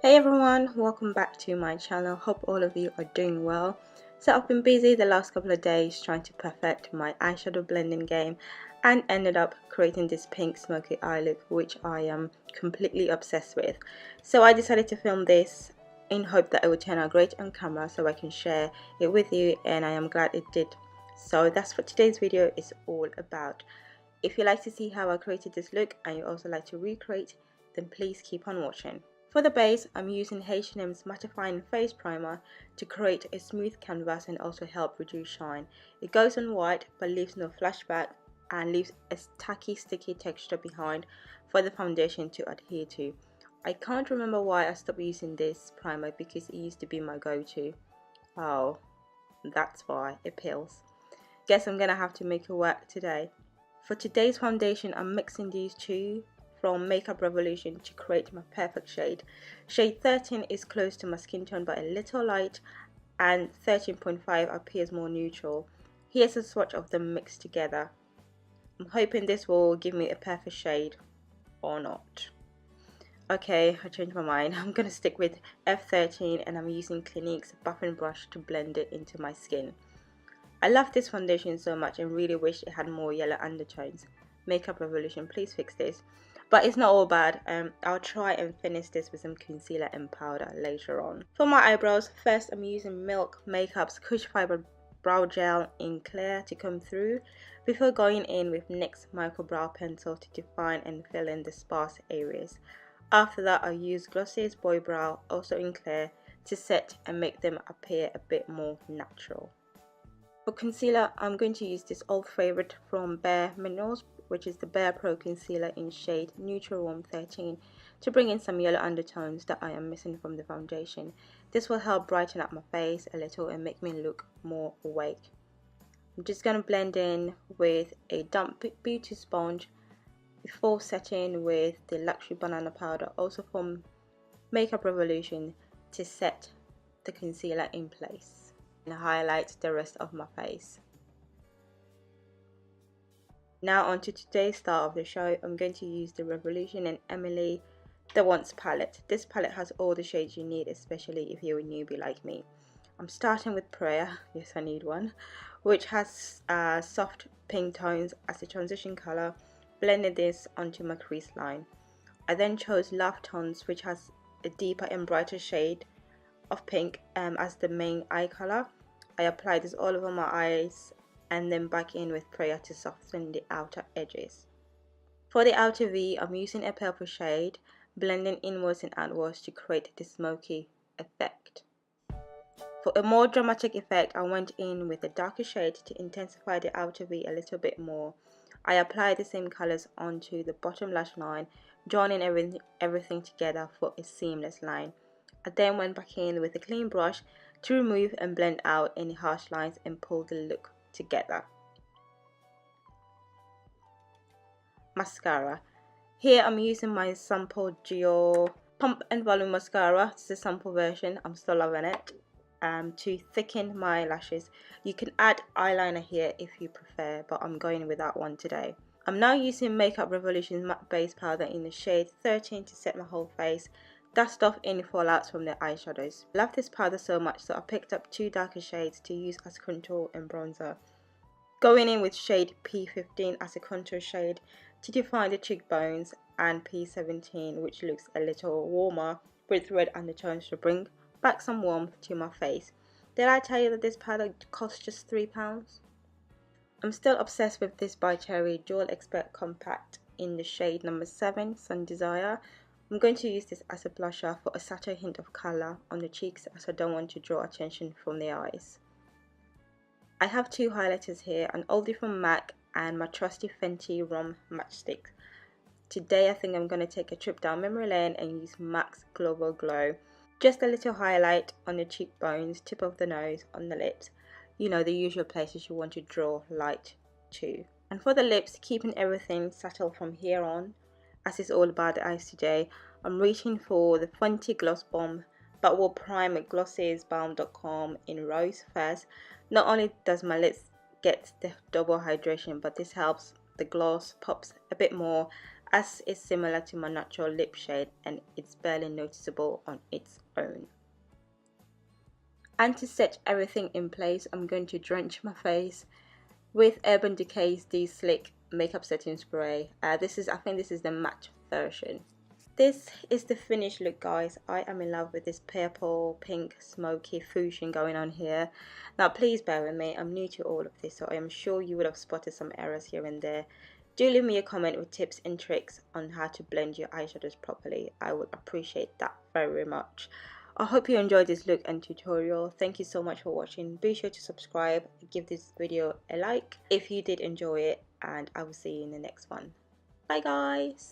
Hey everyone, welcome back to my channel. Hope all of you are doing well. So I've been busy the last couple of days trying to perfect my eyeshadow blending game and ended up creating this pink smoky eye look, which I am completely obsessed with. So I decided to film this in hope that it would turn out great on camera so I can share it with you, and I am glad it did. So that's what today's video is all about. If you like to see how I created this look and you also like to recreate, then please keep on watching. For the base, I'm using H&M's Mattifying Face Primer to create a smooth canvas and also help reduce shine. It goes on white but leaves no flashback and leaves a tacky sticky texture behind for the foundation to adhere to. I can't remember why I stopped using this primer because it used to be my go-to. Oh, that's why it peels. Guess I'm gonna have to make it work today. For today's foundation, I'm mixing these two from Makeup Revolution to create my perfect shade. Shade 13 is close to my skin tone but a little light, and 13.5 appears more neutral. Here's a swatch of them mixed together. I'm hoping this will give me a perfect shade or not. Okay, I changed my mind. I'm gonna stick with F13 and I'm using Clinique's buffing brush to blend it into my skin. I love this foundation so much and really wish it had more yellow undertones. Makeup Revolution, please fix this. But it's not all bad. I'll try and finish this with some concealer and powder later on. For my eyebrows, first I'm using Milk Makeup's Kush Fibre Brow Gel in Clear to come through before going in with NYX Micro Brow Pencil to define and fill in the sparse areas. After that, I'll use Glossier's Boy Brow, also in Clear, to set and make them appear a bit more natural. For concealer, I'm going to use this old favorite from Bare Minerals, which is the Bare Pro Concealer in shade Neutral Warm 13, to bring in some yellow undertones that I am missing from the foundation. This will help brighten up my face a little and make me look more awake. I'm just going to blend in with a damp beauty sponge before setting with the Luxury Banana Powder, also from Makeup Revolution, to set the concealer in place and highlight the rest of my face. Now on to today's star of the show. I'm going to use the Revolution and Emily The Once palette. This palette has all the shades you need, especially if you're a newbie like me. I'm starting with Prayer, yes I need one, which has soft pink tones as a transition color. Blended this onto my crease line. I then chose Love Tones, which has a deeper and brighter shade of pink as the main eye color. I applied this all over my eyes and then back in with Prayer to soften the outer edges. For the outer V, I'm using a purple shade, blending inwards and outwards to create the smoky effect. For a more dramatic effect, I went in with a darker shade to intensify the outer V a little bit more. I applied the same colors onto the bottom lash line, joining everything together for a seamless line. I then went back in with a clean brush to remove and blend out any harsh lines and pull the look together. Mascara. Here I'm using my sample Geo Pump and Volume Mascara. This is a sample version. I'm still loving it. To thicken my lashes. You can add eyeliner here if you prefer, but I'm going with that one today. I'm now using Makeup Revolution's matte base powder in the shade 13 to set my whole face. Dust off any fallouts from the eyeshadows. I love this powder so much, so I picked up two darker shades to use as contour and bronzer. Going in with shade P15 as a contour shade to define the cheekbones, and P17, which looks a little warmer with red undertones to bring back some warmth to my face. Did I tell you that this powder costs just £3? I'm still obsessed with this by Cherry Dual Expert Compact in the shade number 7, Sun Desire. I'm going to use this as a blusher for a subtle hint of colour on the cheeks, as I don't want to draw attention from the eyes. I have two highlighters here, an oldie from MAC and my trusty Fenty Rum Matchstick. Today I think I'm going to take a trip down memory lane and use MAC's Global Glow. Just a little highlight on the cheekbones, tip of the nose, on the lips. You know, the usual places you want to draw light to. And for the lips, keeping everything subtle from here on, as it's all about the eyes today, I'm reaching for the Fenty Gloss Bomb, but will prime at Glossier's Balm.com in Rose first. Not only does my lips get the double hydration, but this helps the gloss pops a bit more as it's similar to my natural lip shade and it's barely noticeable on its own. And to set everything in place, I'm going to drench my face with Urban Decay's De-Slick makeup setting spray. I think this is the matte version. This is the finished look, guys. I am in love with this purple, pink, smoky fusion going on here. Now please bear with me, I'm new to all of this, so I am sure you would have spotted some errors here and there. Do leave me a comment with tips and tricks on how to blend your eyeshadows properly. I would appreciate that very much. I hope you enjoyed this look and tutorial. Thank you so much for watching. Be sure to subscribe, give this video a like if you did enjoy it, and I will see you in the next one. Bye guys!